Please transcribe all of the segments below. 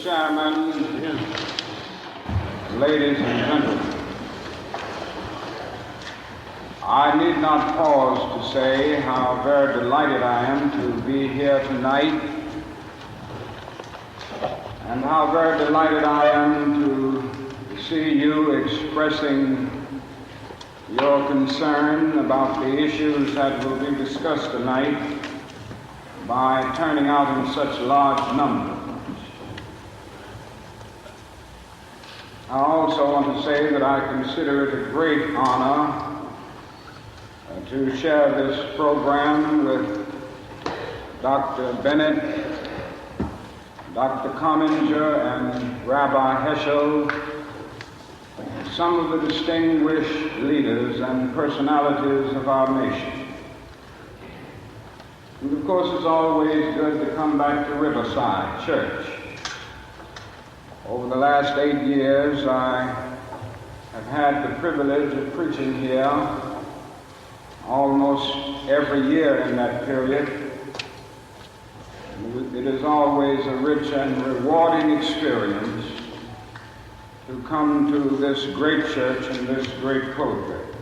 Chairman, ladies and gentlemen, I need not pause to say how very delighted I am to be here tonight, and how very delighted I am to see you expressing your concern about the issues that will be discussed tonight by turning out in such large numbers. I also want to say that I consider it a great honor to share this program with Dr. Bennett, Dr. Comminger, and Rabbi Heschel, some of the distinguished leaders and personalities of our nation. And of course, it's always good to come back to Riverside Church. Over the last 8 years, I have had the privilege of preaching here almost every year in that period. It is always a rich and rewarding experience to come to this great church and this great pulpit.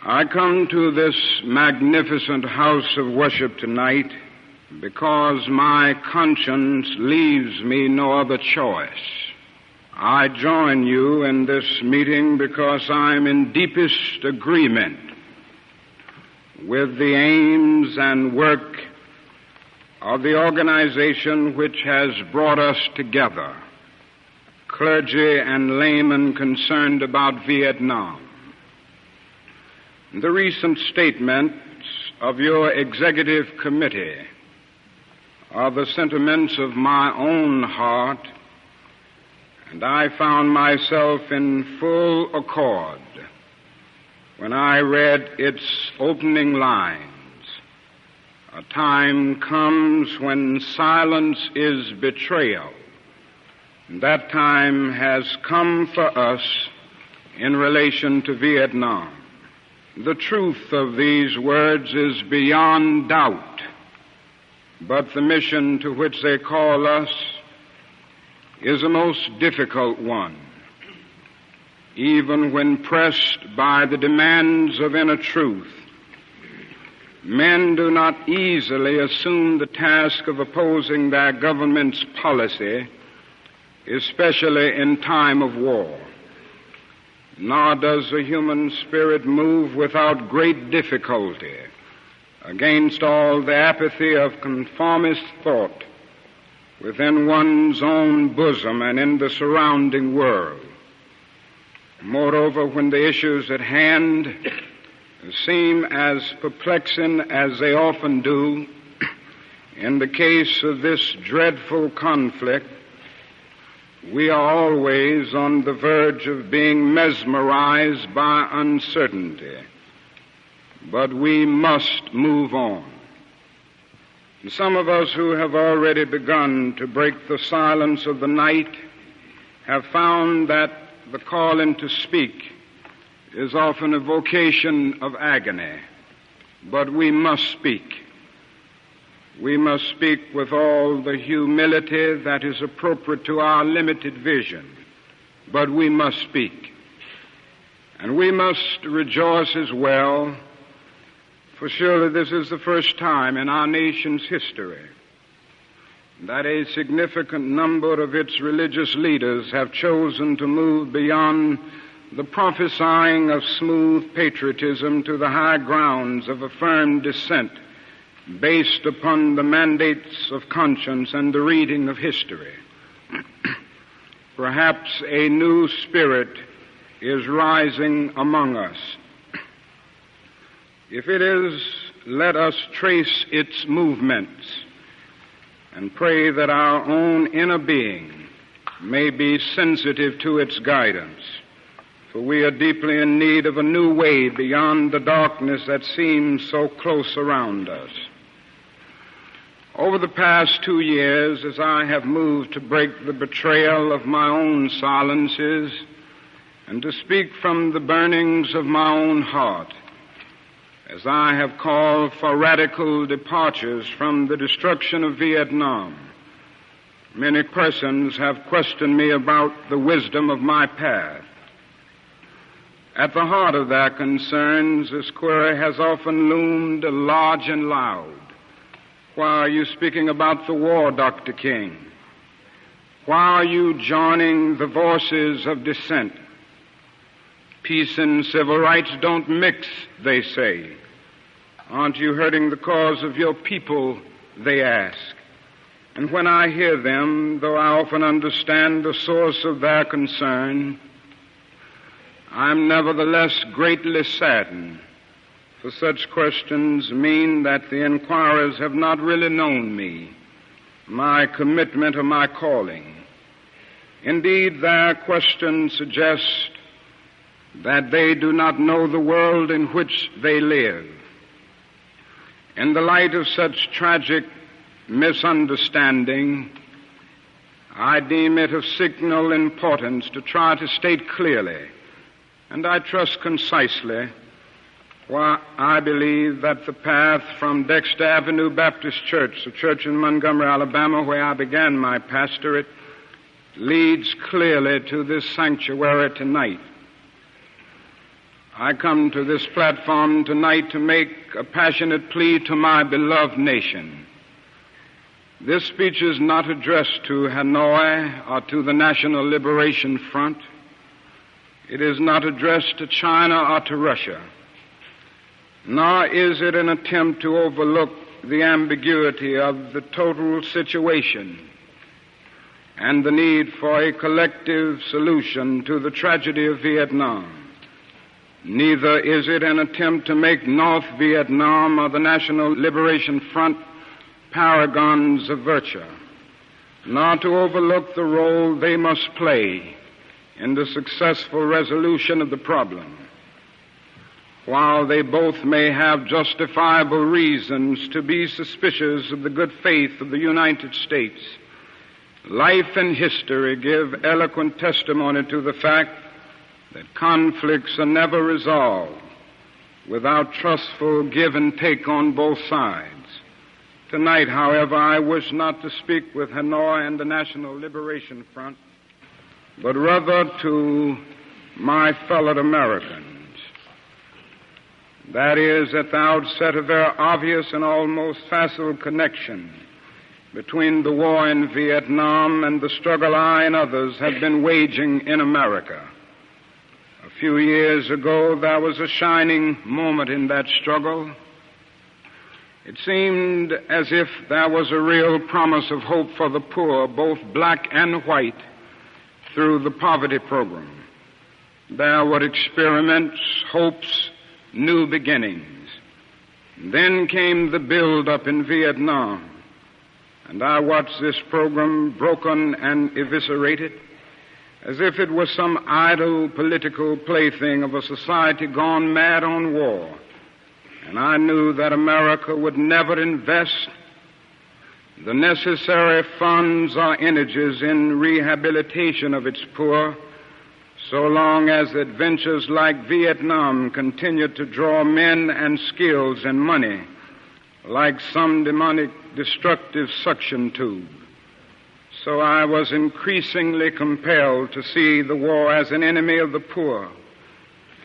I come to this magnificent house of worship tonight because my conscience leaves me no other choice. I join you in this meeting because I'm in deepest agreement with the aims and work of the organization which has brought us together, clergy and laymen concerned about Vietnam. The recent statements of your executive committee are the sentiments of my own heart, and I found myself in full accord when I read its opening lines. A time comes when silence is betrayal. And that time has come for us in relation to Vietnam. The truth of these words is beyond doubt, but the mission to which they call us is a most difficult one. Even when pressed by the demands of inner truth, men do not easily assume the task of opposing their government's policy, especially in time of war. Nor does the human spirit move without great difficulty against all the apathy of conformist thought within one's own bosom and in the surrounding world. Moreover, when the issues at hand seem as perplexing as they often do, in the case of this dreadful conflict, we are always on the verge of being mesmerized by uncertainty. But we must move on. And some of us who have already begun to break the silence of the night have found that the calling to speak is often a vocation of agony. But we must speak. We must speak with all the humility that is appropriate to our limited vision. But we must speak. And we must rejoice as well, for surely this is the first time in our nation's history that a significant number of its religious leaders have chosen to move beyond the prophesying of smooth patriotism to the high grounds of a firm dissent based upon the mandates of conscience and the reading of history. Perhaps a new spirit is rising among us. If it is, let us trace its movements and pray that our own inner being may be sensitive to its guidance, for we are deeply in need of a new way beyond the darkness that seems so close around us. Over the past 2 years, as I have moved to break the betrayal of my own silences and to speak from the burnings of my own heart, as I have called for radical departures from the destruction of Vietnam many persons have questioned me about the wisdom of my path. At the heart of their concerns, this query has often loomed large and loud. Why are you speaking about the war, Dr. King? Why are you joining the voices of dissent? Peace and civil rights don't mix, they say. Aren't you hurting the cause of your people, they ask. And when I hear them, though I often understand the source of their concern, I'm nevertheless greatly saddened, for such questions mean that the inquirers have not really known me, my commitment or my calling. Indeed, their questions suggest that they do not know the world in which they live. In the light of such tragic misunderstanding, I deem it of signal importance to try to state clearly, and I trust concisely, why I believe that the path from Dexter Avenue Baptist Church, a church in Montgomery, Alabama, where I began my pastorate, leads clearly to this sanctuary tonight. I come to this platform tonight to make a passionate plea to my beloved nation. This speech is not addressed to Hanoi or to the National Liberation Front. It is not addressed to China or to Russia. Nor is it an attempt to overlook the ambiguity of the total situation and the need for a collective solution to the tragedy of Vietnam. Neither is it an attempt to make North Vietnam or the National Liberation Front paragons of virtue, nor to overlook the role they must play in the successful resolution of the problem. While they both may have justifiable reasons to be suspicious of the good faith of the United States, life and history give eloquent testimony to the fact that conflicts are never resolved without trustful give and take on both sides. Tonight, however, I wish not to speak with Hanoi and the National Liberation Front, but rather to my fellow Americans. That is, at the outset, a very obvious and almost facile connection between the war in Vietnam and the struggle I and others have been waging in America. A few years ago, there was a shining moment in that struggle. It seemed as if there was a real promise of hope for the poor, both black and white, through the poverty program. There were experiments, hopes, new beginnings. Then came the build-up in Vietnam, and I watched this program broken and eviscerated as if it was some idle political plaything of a society gone mad on war. And I knew that America would never invest the necessary funds or energies in rehabilitation of its poor so long as adventures like Vietnam continued to draw men and skills and money like some demonic destructive suction tube. So I was increasingly compelled to see the war as an enemy of the poor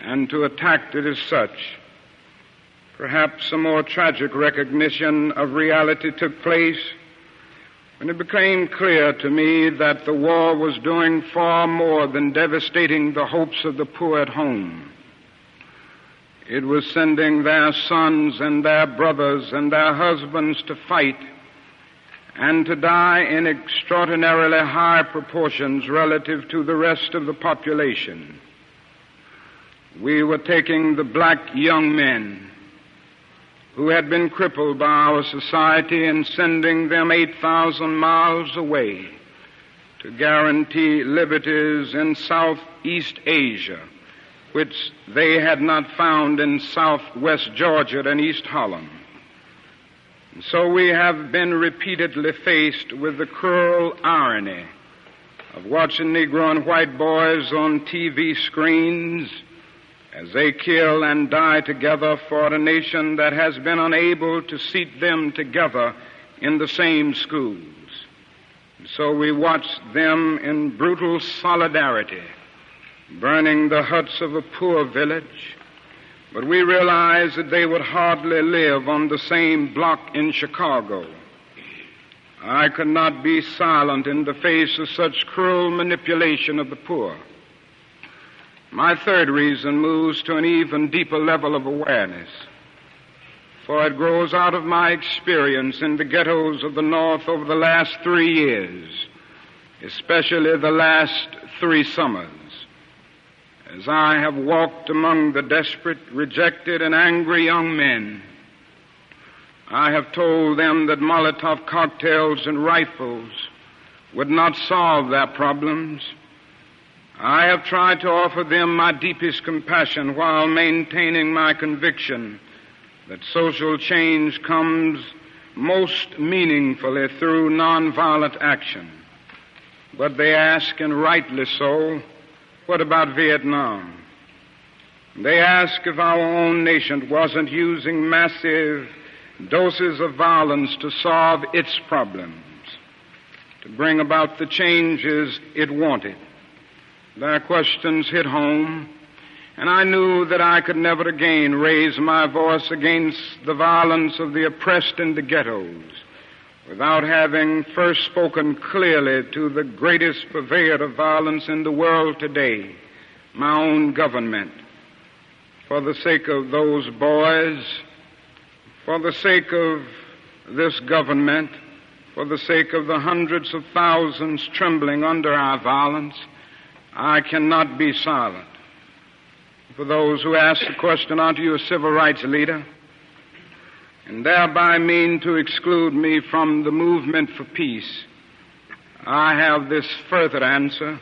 and to attack it as such. Perhaps a more tragic recognition of reality took place when it became clear to me that the war was doing far more than devastating the hopes of the poor at home. It was sending their sons and their brothers and their husbands to fight and to die in extraordinarily high proportions relative to the rest of the population. We were taking the black young men who had been crippled by our society and sending them 8,000 miles away to guarantee liberties in Southeast Asia, which they had not found in Southwest Georgia and East Holland. And so we have been repeatedly faced with the cruel irony of watching Negro and white boys on TV screens as they kill and die together for a nation that has been unable to seat them together in the same schools. So we watched them in brutal solidarity, burning the huts of a poor village, but we realized that they would hardly live on the same block in Chicago. I could not be silent in the face of such cruel manipulation of the poor. My third reason moves to an even deeper level of awareness, for it grows out of my experience in the ghettos of the North over the last 3 years, especially the last 3 summers. As I have walked among the desperate, rejected, and angry young men, I have told them that Molotov cocktails and rifles would not solve their problems. I have tried to offer them my deepest compassion while maintaining my conviction that social change comes most meaningfully through nonviolent action. But they ask, and rightly so, what about Vietnam? They ask if our own nation wasn't using massive doses of violence to solve its problems, to bring about the changes it wanted. Their questions hit home, and I knew that I could never again raise my voice against the violence of the oppressed in the ghettos without having first spoken clearly to the greatest purveyor of violence in the world today, my own government. For the sake of those boys, for the sake of this government, for the sake of the hundreds of thousands trembling under our violence, I cannot be silent. For those who ask the question, aren't you a civil rights leader? And thereby mean to exclude me from the movement for peace, I have this further answer.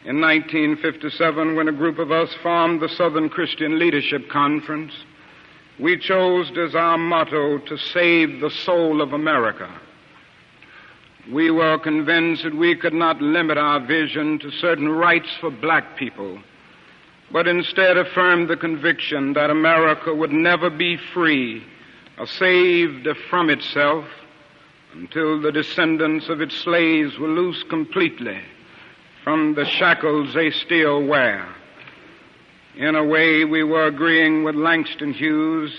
In 1957, when a group of us formed the Southern Christian Leadership Conference, we chose as our motto to save the soul of America. We were convinced that we could not limit our vision to certain rights for black people, but instead affirmed the conviction that America would never be free or saved from itself until the descendants of its slaves were loosed completely from the shackles they still wear. In a way, we were agreeing with Langston Hughes,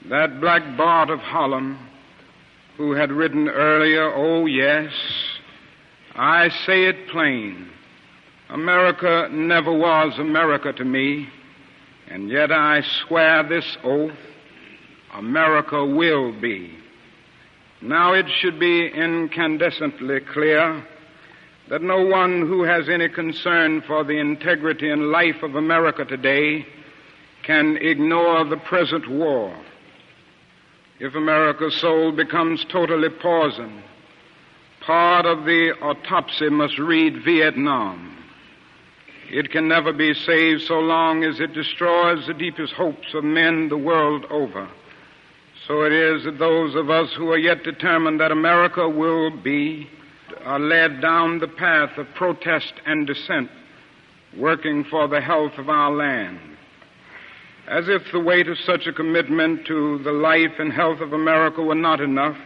that black Bart of Harlem, who had written earlier, "Oh yes, I say it plain, America never was America to me, and yet I swear this oath, America will be." Now it should be incandescently clear that no one who has any concern for the integrity and life of America today can ignore the present war. If America's soul becomes totally poisoned, part of the autopsy must read Vietnam. It can never be saved so long as it destroys the deepest hopes of men the world over. So it is that those of us who are yet determined that America will be are led down the path of protest and dissent, working for the health of our land. As if the weight of such a commitment to the life and health of America were not enough,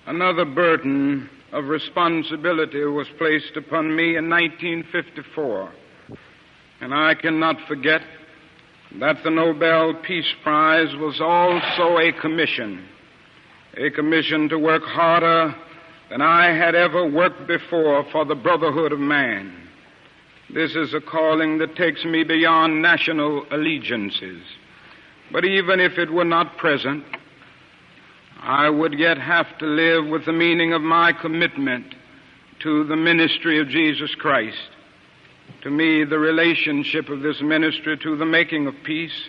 another burden of responsibility was placed upon me in 1954, and I cannot forget that the Nobel Peace Prize was also a commission to work harder than I had ever worked before for the brotherhood of man. This is a calling that takes me beyond national allegiances. But even if it were not present, I would yet have to live with the meaning of my commitment to the ministry of Jesus Christ. To me, the relationship of this ministry to the making of peace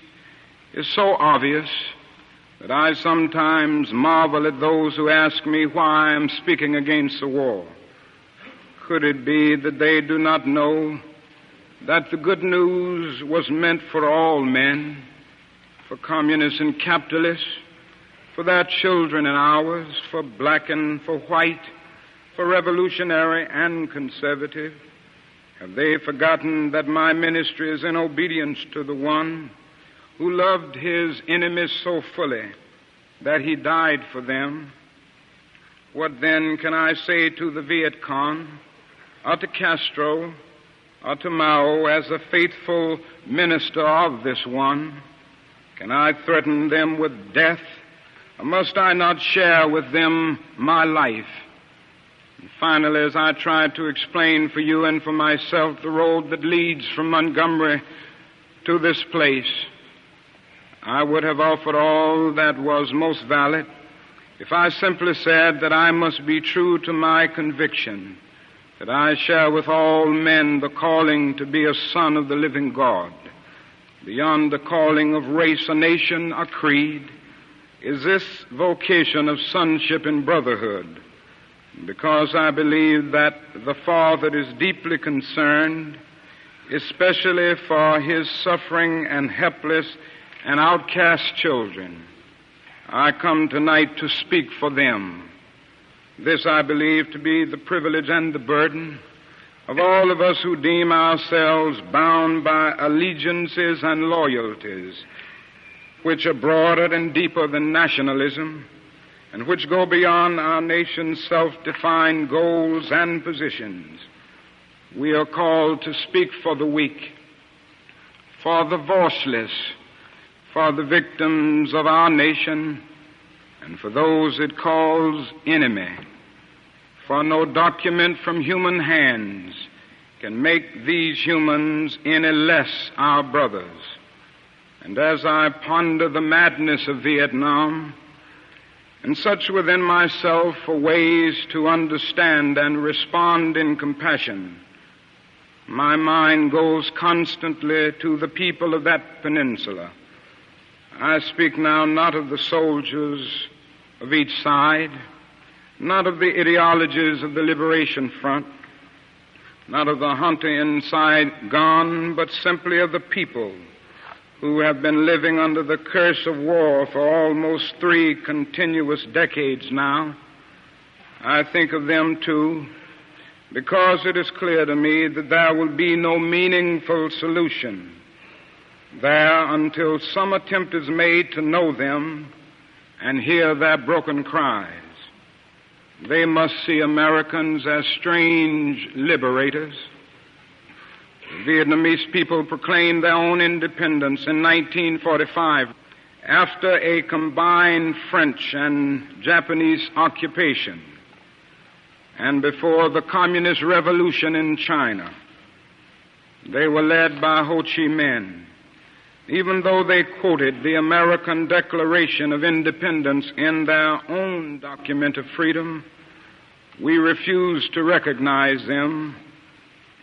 is so obvious that I sometimes marvel at those who ask me why I am speaking against the war. Could it be that they do not know that the good news was meant for all men, for communists and capitalists, for their children and ours, for black and for white, for revolutionary and conservative? Have they forgotten that my ministry is in obedience to the one who loved his enemies so fully that he died for them? What then can I say to the Viet Cong, or to Castro, or to Mao as a faithful minister of this one? Can I threaten them with death, or must I not share with them my life? And finally, as I tried to explain for you and for myself the road that leads from Montgomery to this place, I would have offered all that was most valid if I simply said that I must be true to my conviction, that I share with all men the calling to be a son of the living God. Beyond the calling of race, or nation, or creed, is this vocation of sonship and brotherhood, because I believe that the Father is deeply concerned, especially for His suffering and helpless and outcast children. I come tonight to speak for them. This I believe to be the privilege and the burden of all of us who deem ourselves bound by allegiances and loyalties which are broader and deeper than nationalism, and which go beyond our nation's self-defined goals and positions. We are called to speak for the weak, for the voiceless, for the victims of our nation, and for those it calls enemy. For no document from human hands can make these humans any less our brothers. And as I ponder the madness of Vietnam, and search within myself for ways to understand and respond in compassion, my mind goes constantly to the people of that peninsula. I speak now not of the soldiers of each side, not of the ideologies of the Liberation Front, not of the hunter in Saigon, but simply of the people who have been living under the curse of war for almost 3 continuous decades now. I think of them too, because it is clear to me that there will be no meaningful solution there until some attempt is made to know them and hear their broken cries. They must see Americans as strange liberators. The Vietnamese people proclaimed their own independence in 1945 after a combined French and Japanese occupation and before the Communist Revolution in China. They were led by Ho Chi Minh. Even though they quoted the American Declaration of Independence in their own document of freedom, we refused to recognize them.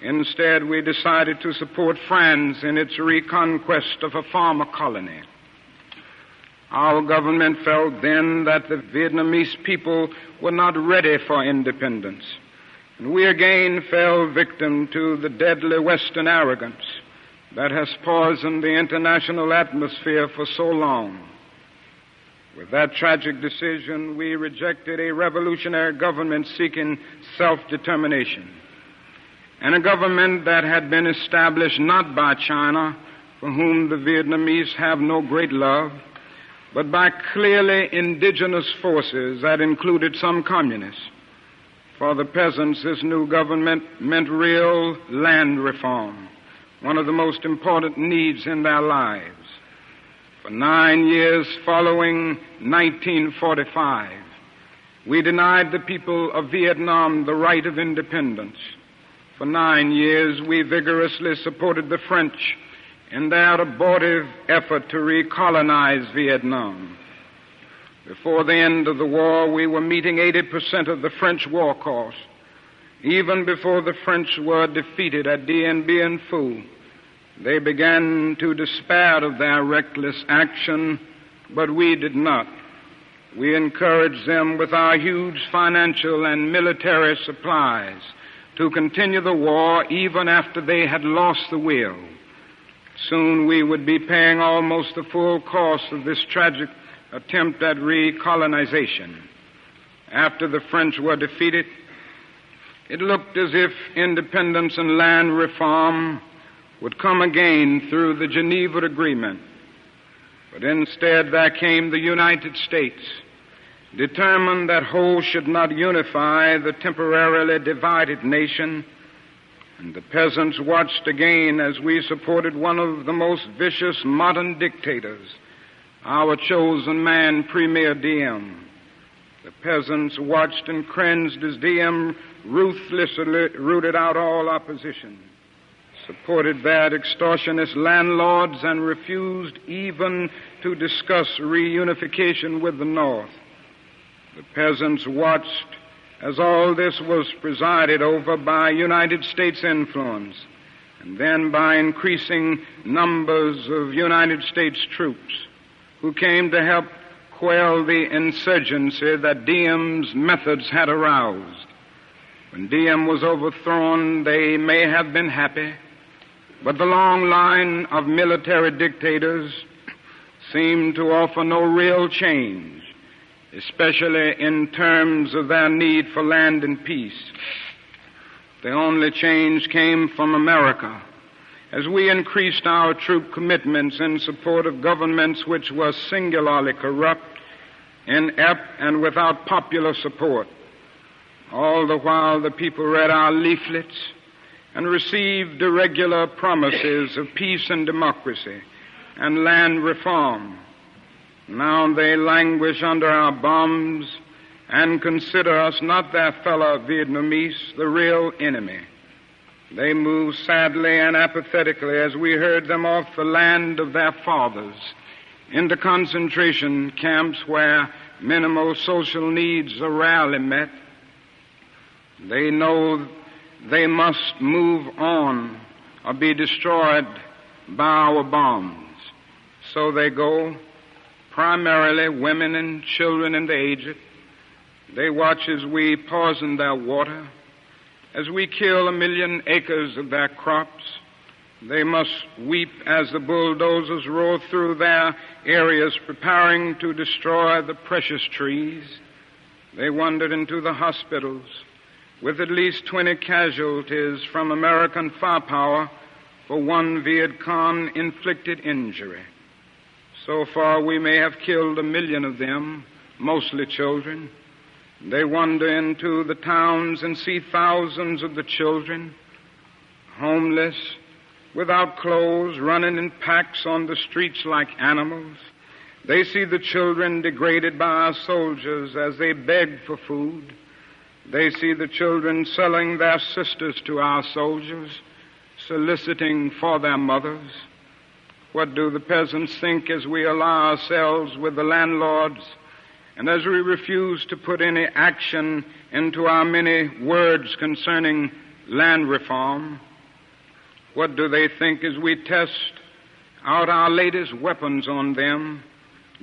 Instead, we decided to support France in its reconquest of a former colony. Our government felt then that the Vietnamese people were not ready for independence, and we again fell victim to the deadly Western arrogance that has poisoned the international atmosphere for so long. With that tragic decision, we rejected a revolutionary government seeking self-determination, and a government that had been established not by China, for whom the Vietnamese have no great love, but by clearly indigenous forces that included some communists. For the peasants, this new government meant real land reform, one of the most important needs in their lives. For 9 years following 1945, we denied the people of Vietnam the right of independence. For 9 years, we vigorously supported the French in their abortive effort to recolonize Vietnam. Before the end of the war, we were meeting 80% of the French war cost. Even before the French were defeated at Dien Bien Phu, they began to despair of their reckless action, but we did not. We encouraged them with our huge financial and military supplies to continue the war even after they had lost the will. Soon we would be paying almost the full cost of this tragic attempt at recolonization. After the French were defeated, it looked as if independence and land reform would come again through the Geneva Agreement. But instead there came the United States, determined that whole should not unify the temporarily divided nation, and the peasants watched again as we supported one of the most vicious modern dictators, our chosen man, Premier Diem. The peasants watched and cringed as Diem ruthlessly rooted out all opposition, supported bad extortionist landlords, and refused even to discuss reunification with the North. The peasants watched as all this was presided over by United States influence, and then by increasing numbers of United States troops who came to help quell the insurgency that Diem's methods had aroused. When Diem was overthrown, they may have been happy, but the long line of military dictators seemed to offer no real change, especially in terms of their need for land and peace. The only change came from America, as we increased our troop commitments in support of governments which were singularly corrupt, inept, and without popular support. All the while the people read our leaflets and received the regular promises of peace and democracy and land reform. Now they languish under our bombs and consider us not their fellow Vietnamese, the real enemy. They move sadly and apathetically as we herd them off the land of their fathers into concentration camps where minimal social needs are rarely met. They know they must move on or be destroyed by our bombs. So they go, primarily women and children and the aged. They watch as we poison their water, as we kill 1 million acres of their crops. They must weep as the bulldozers roar through their areas preparing to destroy the precious trees. They wandered into the hospitals with at least 20 casualties from American firepower for one Viet Cong inflicted injury. So far we may have killed 1 million of them, mostly children. They wander into the towns and see thousands of the children, homeless, without clothes, running in packs on the streets like animals. They see the children degraded by our soldiers as they beg for food. They see the children selling their sisters to our soldiers, soliciting for their mothers. What do the peasants think as we ally ourselves with the landlords, and as we refuse to put any action into our many words concerning land reform? What do they think as we test out our latest weapons on them,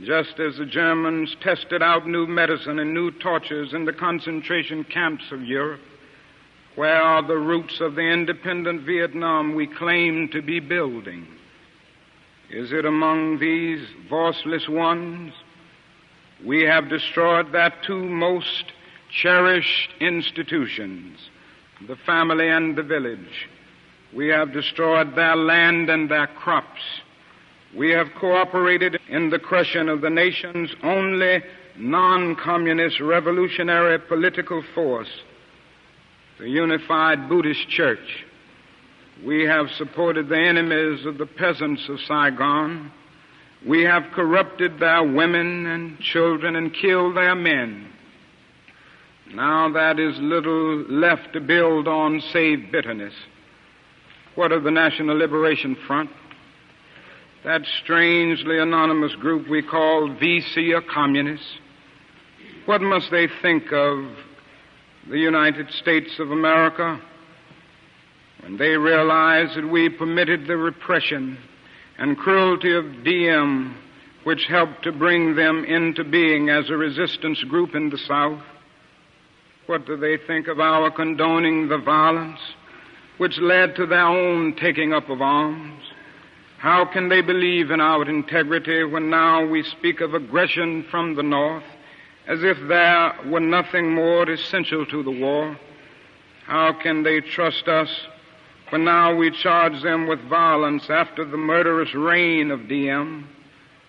just as the Germans tested out new medicine and new tortures in the concentration camps of Europe? Where are the roots of the independent Vietnam we claim to be building? Is it among these voiceless ones? We have destroyed their two most cherished institutions, the family and the village. We have destroyed their land and their crops. We have cooperated in the crushing of the nation's only non-communist revolutionary political force, the unified Buddhist Church. We have supported the enemies of the peasants of Saigon. We have corrupted their women and children and killed their men. Now that is little left to build on save bitterness. What of the National Liberation Front? That strangely anonymous group we call VC or communists? What must they think of the United States of America when they realize that we permitted the repression and cruelty of Diem, which helped to bring them into being as a resistance group in the South? What do they think of our condoning the violence which led to their own taking up of arms? How can they believe in our integrity when now we speak of aggression from the North as if there were nothing more essential to the war? How can they trust us when now we charge them with violence after the murderous reign of Diem,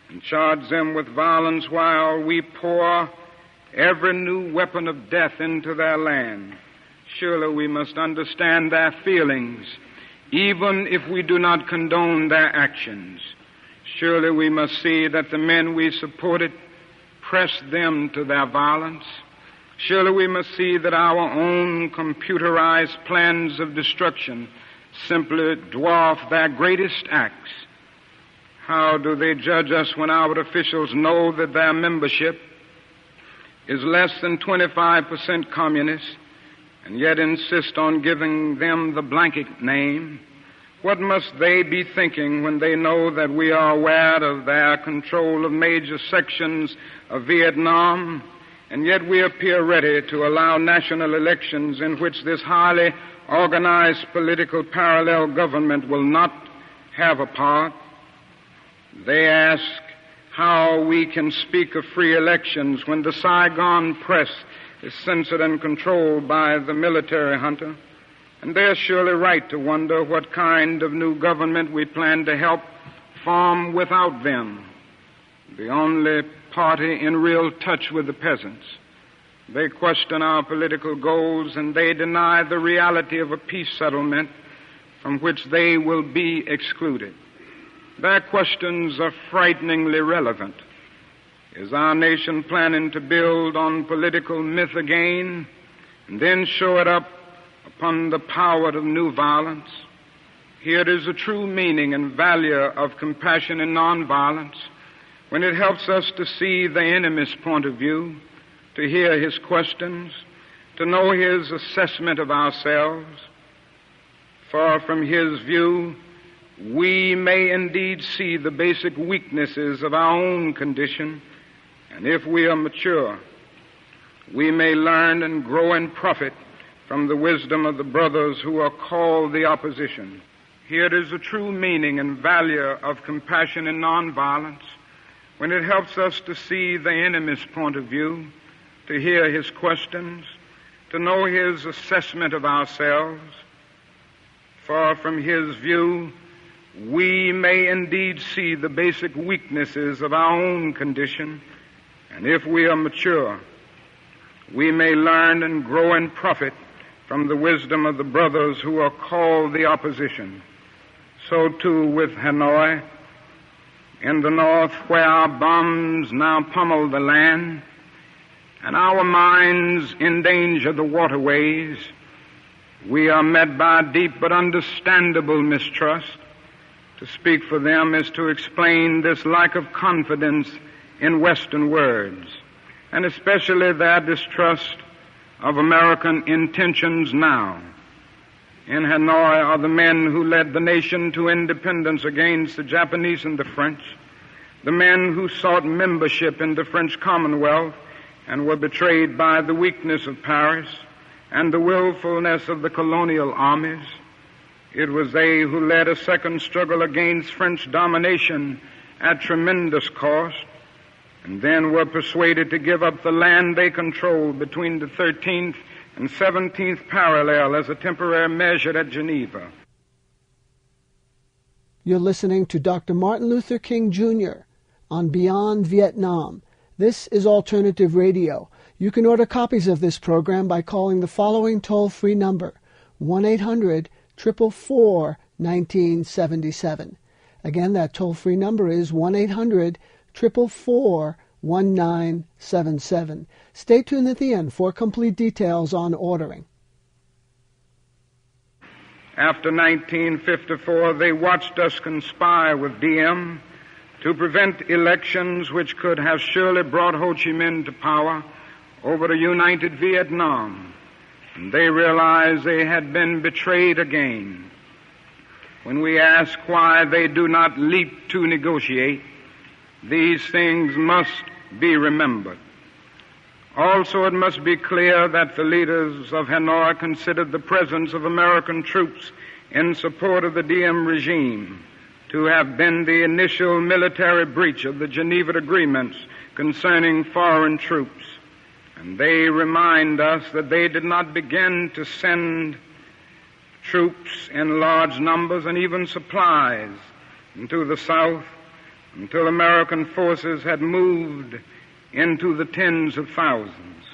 and charge them with violence while we pour every new weapon of death into their land, surely we must understand their feelings, even if we do not condone their actions. Surely we must see that the men we supported pressed them to their violence. Surely we must see that our own computerized plans of destruction simply dwarf their greatest acts. How do they judge us when our officials know that their membership is less than 25% communist and yet insist on giving them the blanket name? What must they be thinking when they know that we are aware of their control of major sections of Vietnam, and yet we appear ready to allow national elections in which this highly organized political parallel government will not have a part? They ask how we can speak of free elections when the Saigon press is censored and controlled by the military junta. And they're surely right to wonder what kind of new government we plan to help form without them, the only party in real touch with the peasants. They question our political goals, and they deny the reality of a peace settlement from which they will be excluded. Their questions are frighteningly relevant. Is our nation planning to build on political myth again and then show it up upon the power of new violence? Here is the true meaning and value of compassion and nonviolence when it helps us to see the enemy's point of view, to hear his questions, to know his assessment of ourselves. For from his view, we may indeed see the basic weaknesses of our own condition, and if we are mature, we may learn and grow and profit from the wisdom of the brothers who are called the opposition. Here is the true meaning and value of compassion and nonviolence when it helps us to see the enemy's point of view, to hear his questions, to know his assessment of ourselves. For from his view, we may indeed see the basic weaknesses of our own condition, and if we are mature, we may learn and grow and profit from the wisdom of the brothers who are called the opposition. So too with Hanoi, in the north, where our bombs now pummel the land, and our mines endanger the waterways, we are met by deep but understandable mistrust. To speak for them is to explain this lack of confidence in Western words, and especially their distrust of American intentions now. In Hanoi are the men who led the nation to independence against the Japanese and the French, the men who sought membership in the French Commonwealth and were betrayed by the weakness of Paris and the willfulness of the colonial armies. It was they who led a second struggle against French domination at tremendous cost, and then were persuaded to give up the land they controlled between the 13th and 17th parallel as a temporary measure at Geneva. You're listening to Dr. Martin Luther King Jr. on Beyond Vietnam. This is Alternative Radio. You can order copies of this program by calling the following toll-free number, 1-800-444-1977. Again, that toll-free number is 1-800-444-1977. Stay tuned at the end for complete details on ordering. After 1954, they watched us conspire with Diem to prevent elections which could have surely brought Ho Chi Minh to power over a united Vietnam. And they realized they had been betrayed again. When we ask why they do not leap to negotiate, these things must be remembered. Also, it must be clear that the leaders of Hanoi considered the presence of American troops in support of the Diem regime to have been the initial military breach of the Geneva Agreements concerning foreign troops. And they remind us that they did not begin to send troops in large numbers and even supplies into the South until American forces had moved into the tens of thousands.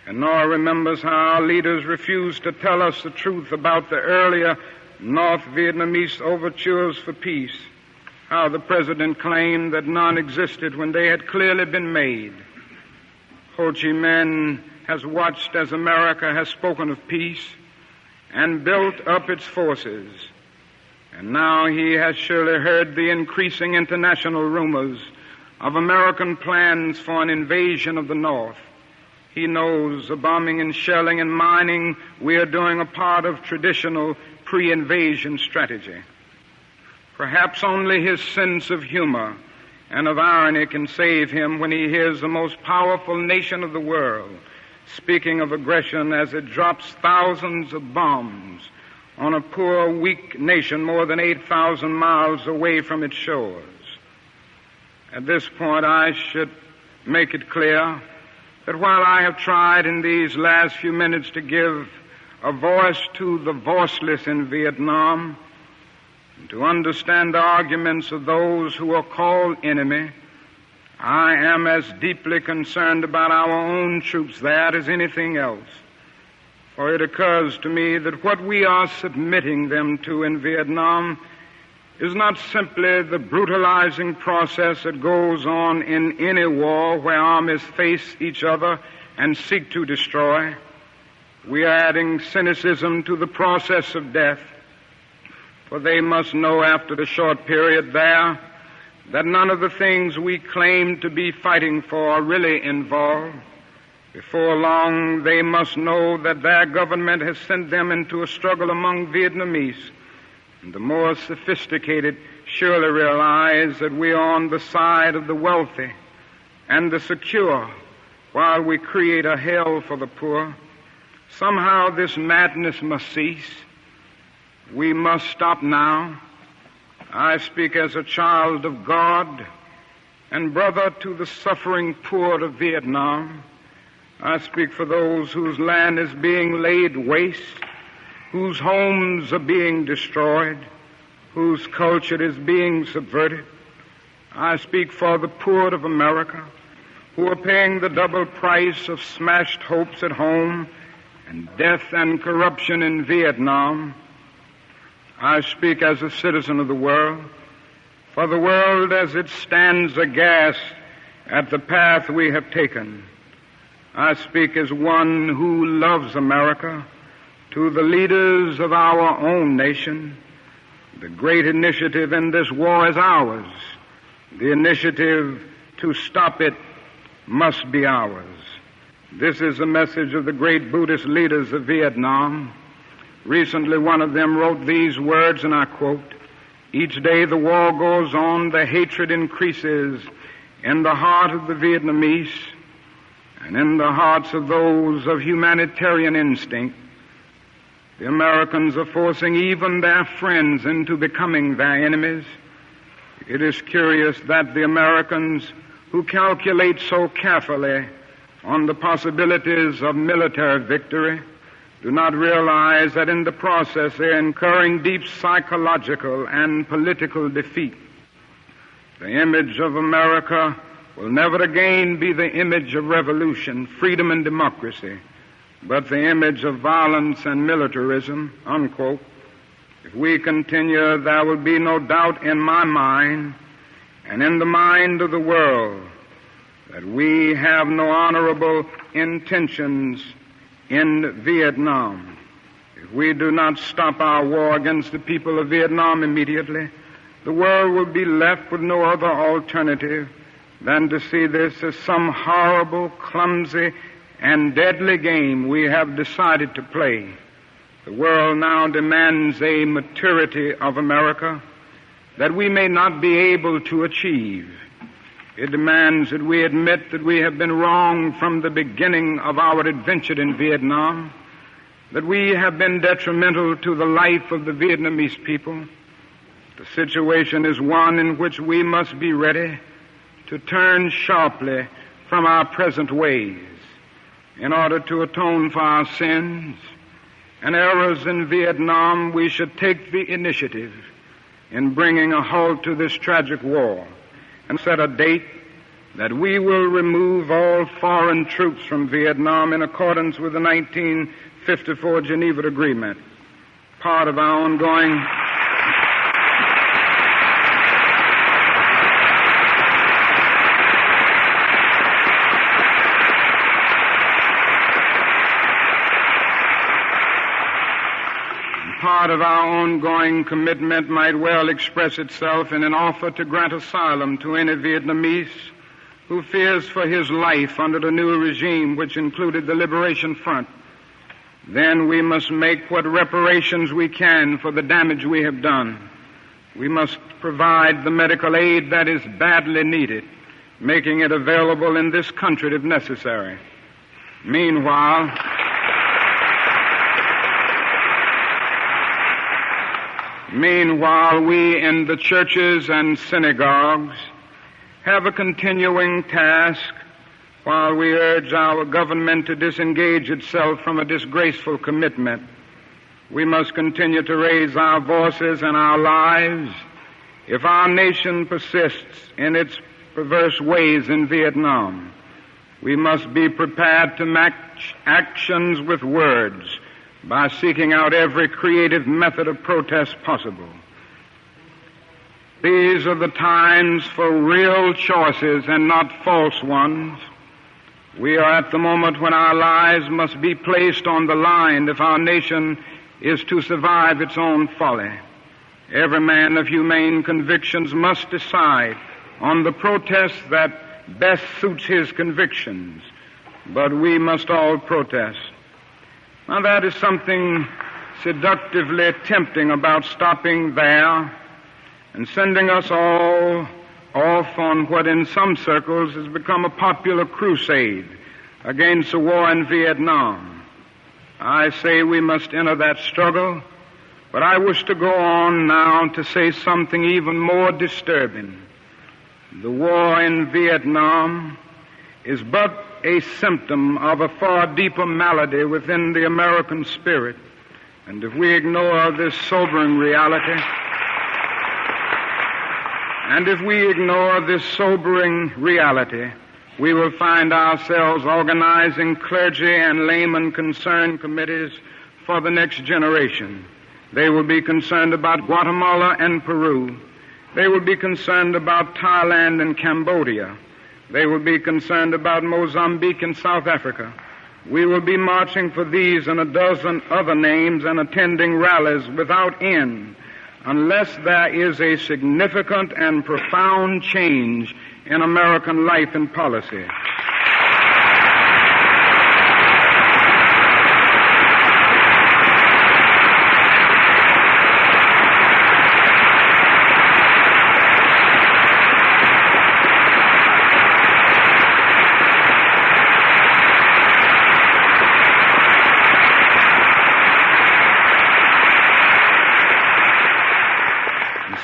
And nor remembers how our leaders refused to tell us the truth about the earlier North Vietnamese overtures for peace, how the President claimed that none existed when they had clearly been made. Ho Chi Minh has watched as America has spoken of peace and built up its forces. And now he has surely heard the increasing international rumors of American plans for an invasion of the North. He knows the bombing and shelling and mining we are doing a part of traditional pre-invasion strategy. Perhaps only his sense of humor and of irony can save him when he hears the most powerful nation of the world speaking of aggression as it drops thousands of bombs on a poor, weak nation more than 8,000 miles away from its shores. At this point, I should make it clear that while I have tried in these last few minutes to give a voice to the voiceless in Vietnam, and to understand the arguments of those who are called enemy, I am as deeply concerned about our own troops there as anything else. For it occurs to me that what we are submitting them to in Vietnam is not simply the brutalizing process that goes on in any war where armies face each other and seek to destroy. We are adding cynicism to the process of death, for they must know after the short period there that none of the things we claim to be fighting for are really involved. Before long, they must know that their government has sent them into a struggle among Vietnamese. And the more sophisticated surely realize that we are on the side of the wealthy and the secure while we create a hell for the poor. Somehow this madness must cease. We must stop now. I speak as a child of God and brother to the suffering poor of Vietnam. I speak for those whose land is being laid waste, whose homes are being destroyed, whose culture is being subverted. I speak for the poor of America, who are paying the double price of smashed hopes at home and death and corruption in Vietnam. I speak as a citizen of the world, for the world as it stands aghast at the path we have taken. I speak as one who loves America, to the leaders of our own nation. The great initiative in this war is ours. The initiative to stop it must be ours. This is the message of the great Buddhist leaders of Vietnam. Recently, one of them wrote these words, and I quote, "Each day the war goes on, the hatred increases in the heart of the Vietnamese and in the hearts of those of humanitarian instinct. The Americans are forcing even their friends into becoming their enemies. It is curious that the Americans, who calculate so carefully on the possibilities of military victory, do not realize that in the process they are incurring deep psychological and political defeat. The image of America will never again be the image of revolution, freedom, and democracy, but the image of violence and militarism," unquote. If we continue, there will be no doubt in my mind and in the mind of the world that we have no honorable intentions in Vietnam. If we do not stop our war against the people of Vietnam immediately, the world will be left with no other alternative than to see this as some horrible, clumsy, and deadly game we have decided to play. The world now demands a maturity of America that we may not be able to achieve. It demands that we admit that we have been wrong from the beginning of our adventure in Vietnam, that we have been detrimental to the life of the Vietnamese people. The situation is one in which we must be ready to turn sharply from our present ways in order to atone for our sins and errors in Vietnam. We should take the initiative in bringing a halt to this tragic war and set a date that we will remove all foreign troops from Vietnam in accordance with the 1954 Geneva Agreement. Part of our ongoing commitment might well express itself in an offer to grant asylum to any Vietnamese who fears for his life under the new regime, which included the Liberation Front. Then we must make what reparations we can for the damage we have done. We must provide the medical aid that is badly needed, making it available in this country if necessary. Meanwhile, we in the churches and synagogues have a continuing task while we urge our government to disengage itself from a disgraceful commitment. We must continue to raise our voices and our lives if our nation persists in its perverse ways in Vietnam. We must be prepared to match actions with words by seeking out every creative method of protest possible. These are the times for real choices and not false ones. We are at the moment when our lives must be placed on the line if our nation is to survive its own folly. Every man of humane convictions must decide on the protest that best suits his convictions, but we must all protest. Now that is something seductively tempting about stopping there and sending us all off on what in some circles has become a popular crusade against the war in Vietnam. I say we must enter that struggle, but I wish to go on now to say something even more disturbing. The war in Vietnam is but a symptom of a far deeper malady within the American spirit. And if we ignore this sobering reality, we will find ourselves organizing clergy and layman concerned committees for the next generation. They will be concerned about Guatemala and Peru. They will be concerned about Thailand and Cambodia. They will be concerned about Mozambique and South Africa. We will be marching for these and a dozen other names and attending rallies without end unless there is a significant and profound change in American life and policy.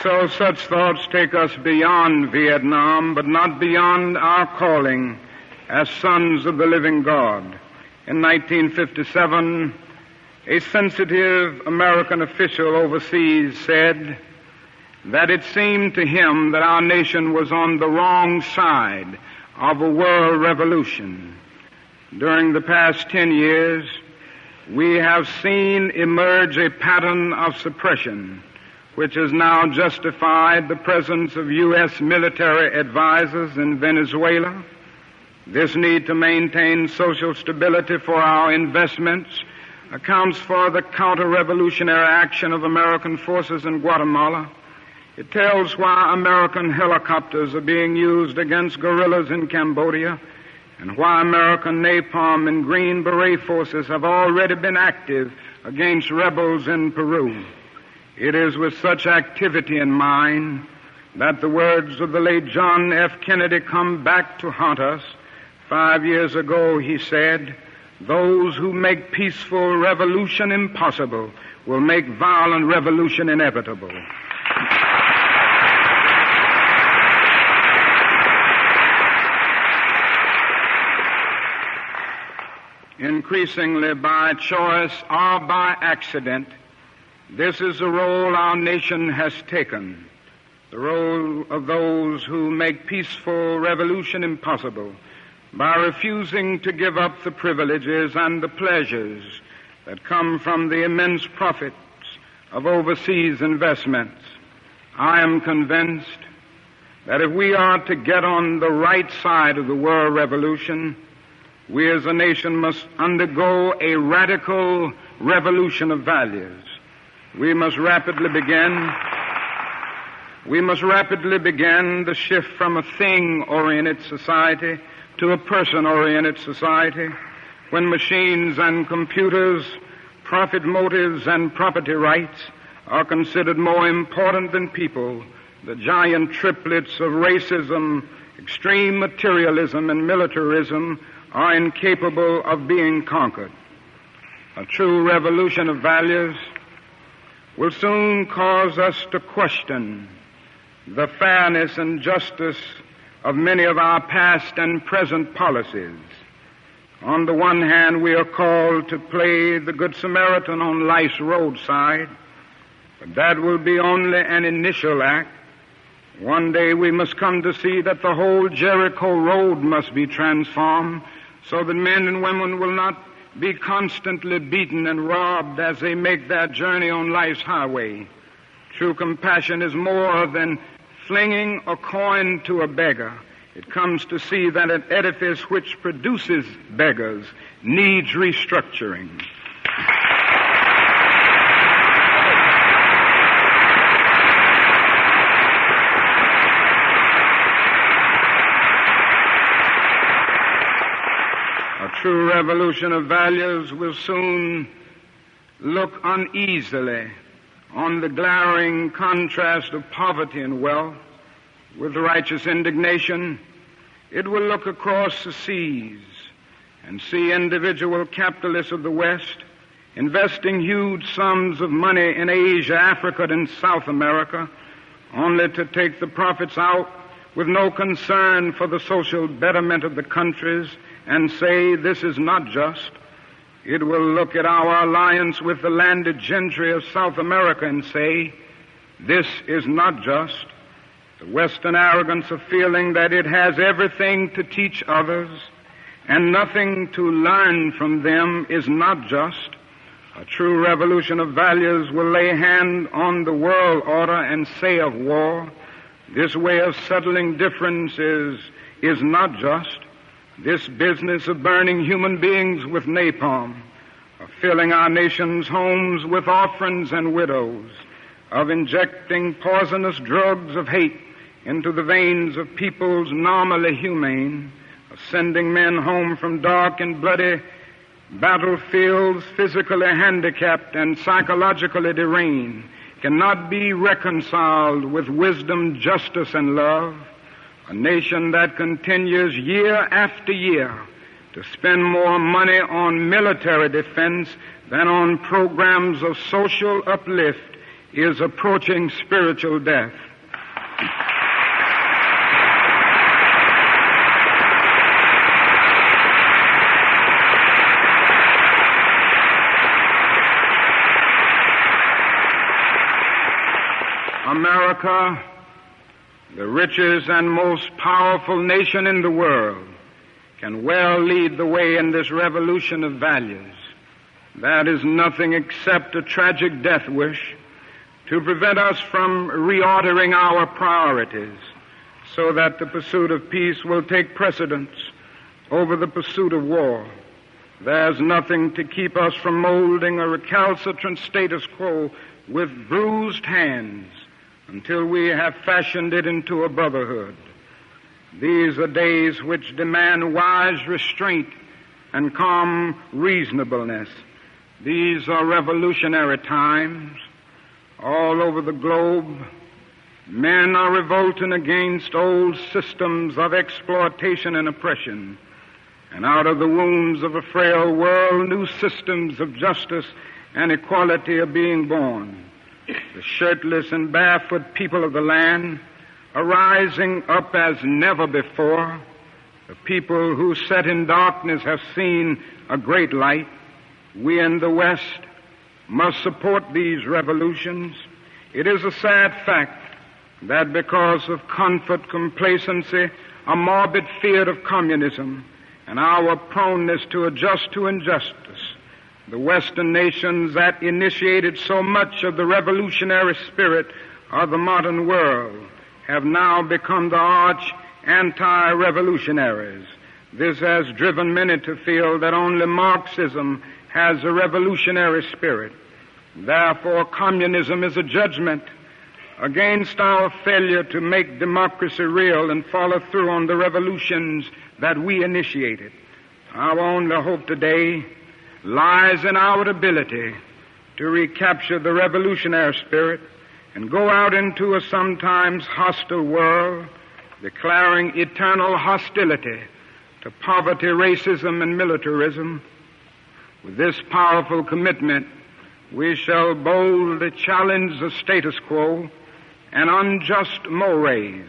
So such thoughts take us beyond Vietnam, but not beyond our calling as sons of the living God. In 1957, a sensitive American official overseas said that it seemed to him that our nation was on the wrong side of a world revolution. During the past 10 years, we have seen emerge a pattern of suppression which has now justified the presence of U.S. military advisors in Venezuela. This need to maintain social stability for our investments accounts for the counter-revolutionary action of American forces in Guatemala. It tells why American helicopters are being used against guerrillas in Cambodia and why American napalm and Green Beret forces have already been active against rebels in Peru. It is with such activity in mind that the words of the late John F. Kennedy come back to haunt us. 5 years ago, he said, "Those who make peaceful revolution impossible will make violent revolution inevitable." Increasingly by choice or by accident, this is the role our nation has taken. the role of those who make peaceful revolution impossible by refusing to give up the privileges and the pleasures that come from the immense profits of overseas investments. I am convinced that if we are to get on the right side of the world revolution, we as a nation must undergo a radical revolution of values. We must rapidly begin the shift from a thing-oriented society to a person-oriented society, when machines and computers, profit motives and property rights are considered more important than people. The giant triplets of racism, extreme materialism, and militarism are incapable of being conquered. A true revolution of values will soon cause us to question the fairness and justice of many of our past and present policies. On the one hand, we are called to play the Good Samaritan on life's roadside, but that will be only an initial act. One day we must come to see that the whole Jericho road must be transformed so that men and women will not be constantly beaten and robbed as they make their journey on life's highway. True compassion is more than flinging a coin to a beggar. It comes to see that an edifice which produces beggars needs restructuring. A true revolution of values will soon look uneasily on the glaring contrast of poverty and wealth. With righteous indignation, it will look across the seas and see individual capitalists of the West investing huge sums of money in Asia, Africa, and South America, only to take the profits out with no concern for the social betterment of the countries and say, this is not just. It will look at our alliance with the landed gentry of South America and say, this is not just. The Western arrogance of feeling that it has everything to teach others and nothing to learn from them is not just. A true revolution of values will lay hand on the world order and say of war, this way of settling differences is not just. This business of burning human beings with napalm, of filling our nation's homes with orphans and widows, of injecting poisonous drugs of hate into the veins of peoples normally humane, of sending men home from dark and bloody battlefields physically handicapped and psychologically deranged, cannot be reconciled with wisdom, justice, and love. A nation that continues year after year to spend more money on military defense than on programs of social uplift is approaching spiritual death. America, the richest and most powerful nation in the world, can well lead the way in this revolution of values. That is nothing except a tragic death wish to prevent us from reordering our priorities so that the pursuit of peace will take precedence over the pursuit of war. There's nothing to keep us from molding a recalcitrant status quo with bruised hands until we have fashioned it into a brotherhood. These are days which demand wise restraint and calm reasonableness. These are revolutionary times. All over the globe, men are revolting against old systems of exploitation and oppression. And out of the wombs of a frail world, new systems of justice and equality are being born. The shirtless and barefoot people of the land are rising up as never before. The people who sat in darkness have seen a great light. We in the West must support these revolutions. It is a sad fact that because of comfort, complacency, a morbid fear of communism, and our proneness to adjust to injustice, the Western nations that initiated so much of the revolutionary spirit of the modern world have now become the arch anti-revolutionaries. This has driven many to feel that only Marxism has a revolutionary spirit. Therefore, communism is a judgment against our failure to make democracy real and follow through on the revolutions that we initiated. Our only hope today lies in our ability to recapture the revolutionary spirit and go out into a sometimes hostile world, declaring eternal hostility to poverty, racism, and militarism. With this powerful commitment, we shall boldly challenge the status quo and unjust mores,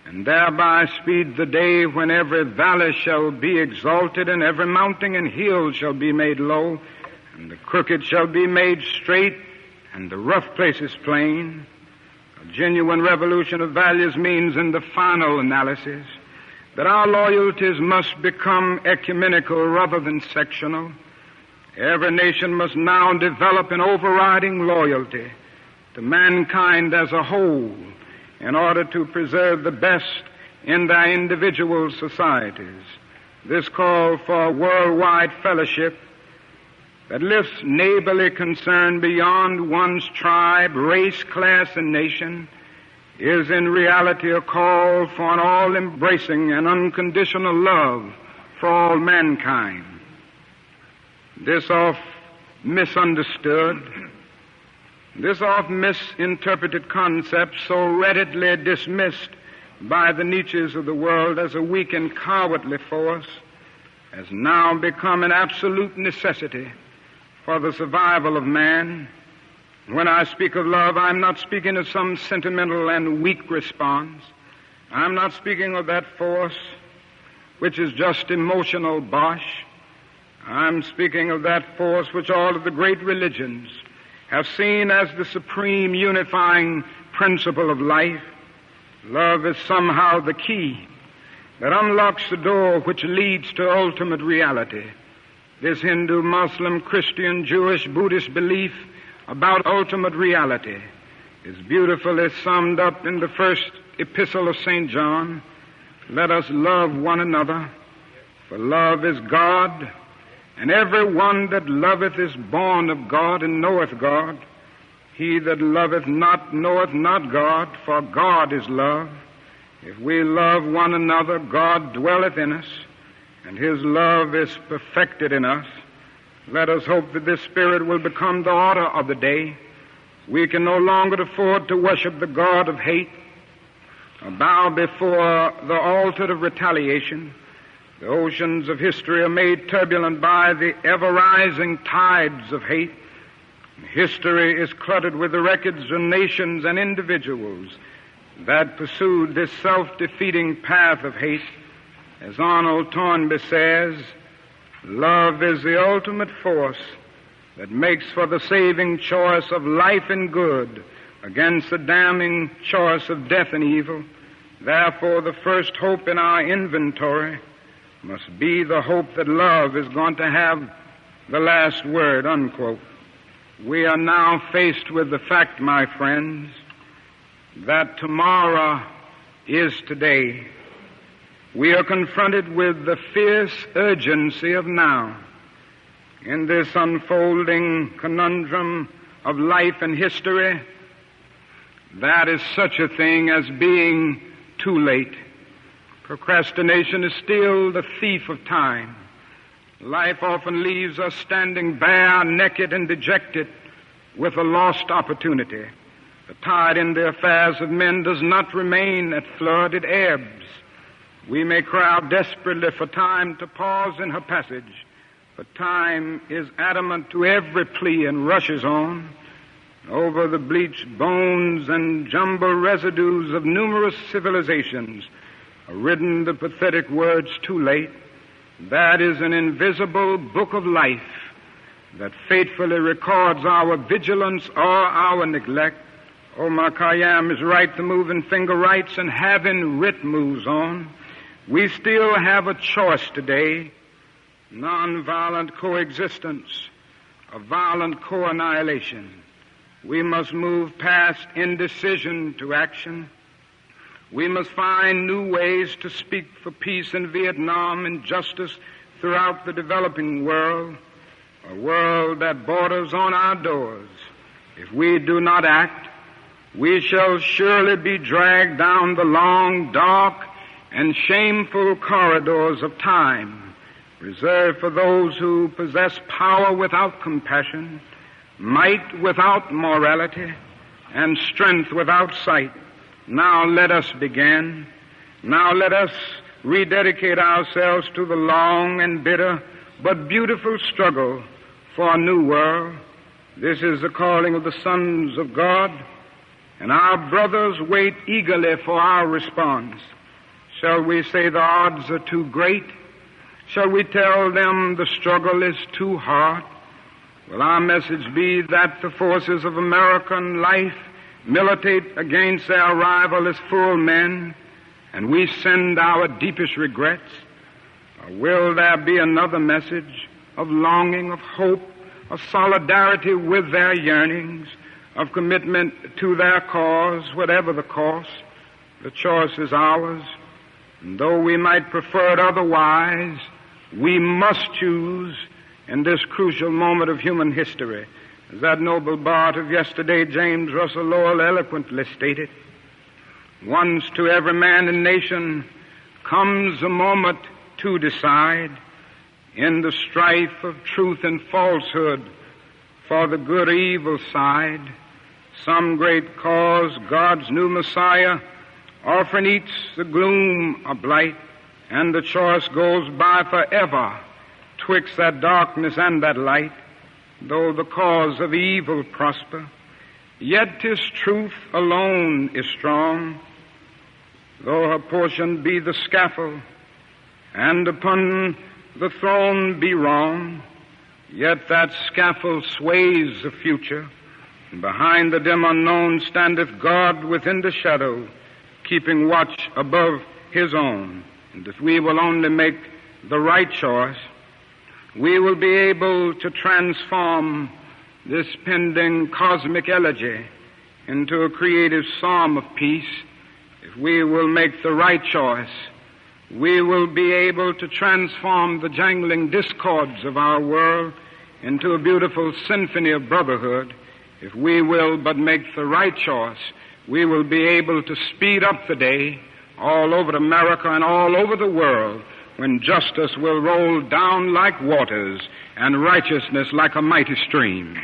and thereby speed the day when every valley shall be exalted and every mountain and hill shall be made low, and the crooked shall be made straight and the rough places plain. A genuine revolution of values means, in the final analysis, that our loyalties must become ecumenical rather than sectional. Every nation must now develop an overriding loyalty to mankind as a whole in order to preserve the best in their individual societies. This call for worldwide fellowship that lifts neighborly concern beyond one's tribe, race, class, and nation is in reality a call for an all-embracing and unconditional love for all mankind. This oft misunderstood, this oft misinterpreted concept, so readily dismissed by the Nietzsches of the world as a weak and cowardly force, has now become an absolute necessity for the survival of man. When I speak of love, I'm not speaking of some sentimental and weak response. I'm not speaking of that force which is just emotional bosh. I'm speaking of that force which all of the great religions have seen as the supreme unifying principle of life. Love is somehow the key that unlocks the door which leads to ultimate reality. This Hindu, Muslim, Christian, Jewish, Buddhist belief about ultimate reality is beautifully summed up in the first epistle of St. John. Let us love one another, for love is God, and every one that loveth is born of God and knoweth God. He that loveth not knoweth not God, for God is love. If we love one another, God dwelleth in us, and His love is perfected in us. Let us hope that this spirit will become the order of the day. We can no longer afford to worship the god of hate, or bow before the altar of retaliation. The oceans of history are made turbulent by the ever-rising tides of hate. History is cluttered with the records of nations and individuals that pursued this self-defeating path of hate. As Arnold Toynbee says, love is the ultimate force that makes for the saving choice of life and good against the damning choice of death and evil. Therefore, the first hope in our inventory must be the hope that love is going to have the last word, unquote. We are now faced with the fact, my friends, that tomorrow is today. We are confronted with the fierce urgency of now. In this unfolding conundrum of life and history, that is such a thing as being too late. Procrastination is still the thief of time. Life often leaves us standing bare, naked, and dejected with a lost opportunity. The tide in the affairs of men does not remain at flood, it ebbs. We may cry out desperately for time to pause in her passage, but time is adamant to every plea and rushes on. Over the bleached bones and jumbled residues of numerous civilizations are written the pathetic words, too late. That is an invisible book of life that faithfully records our vigilance or our neglect, Omar Khayyam is right. The moving finger writes, and having writ moves on. We still have a choice today. Nonviolent coexistence, a violent co-annihilation. We must move past indecision to action. We must find new ways to speak for peace in Vietnam and justice throughout the developing world, a world that borders on our doors. If we do not act, we shall surely be dragged down the long, dark, and shameful corridors of time, reserved for those who possess power without compassion, might without morality, and strength without sight. Now let us begin. Now let us rededicate ourselves to the long and bitter but beautiful struggle for a new world. This is the calling of the sons of God, and our brothers wait eagerly for our response. Shall we say the odds are too great? Shall we tell them the struggle is too hard? Will our message be that the forces of American life militate against their rival as full men, and we send our deepest regrets? Or will there be another message of longing, of hope, of solidarity with their yearnings, of commitment to their cause, whatever the cost? The choice is ours, and though we might prefer it otherwise, we must choose in this crucial moment of human history. As that noble bard of yesterday, James Russell Lowell, eloquently stated, once to every man and nation comes a moment to decide in the strife of truth and falsehood for the good or evil side. Some great cause, God's new Messiah, often eats the gloom of blight, and the choice goes by forever twixt that darkness and that light. Though the cause of evil prosper, yet 'tis truth alone is strong. Though her portion be the scaffold, and upon the throne be wrong, yet that scaffold sways the future, and behind the dim unknown standeth God within the shadow, keeping watch above his own. And if we will only make the right choice, we will be able to transform this pending cosmic elegy into a creative psalm of peace. If we will make the right choice, we will be able to transform the jangling discords of our world into a beautiful symphony of brotherhood. If we will but make the right choice, we will be able to speed up the day all over America and all over the world, when justice will roll down like waters and righteousness like a mighty stream.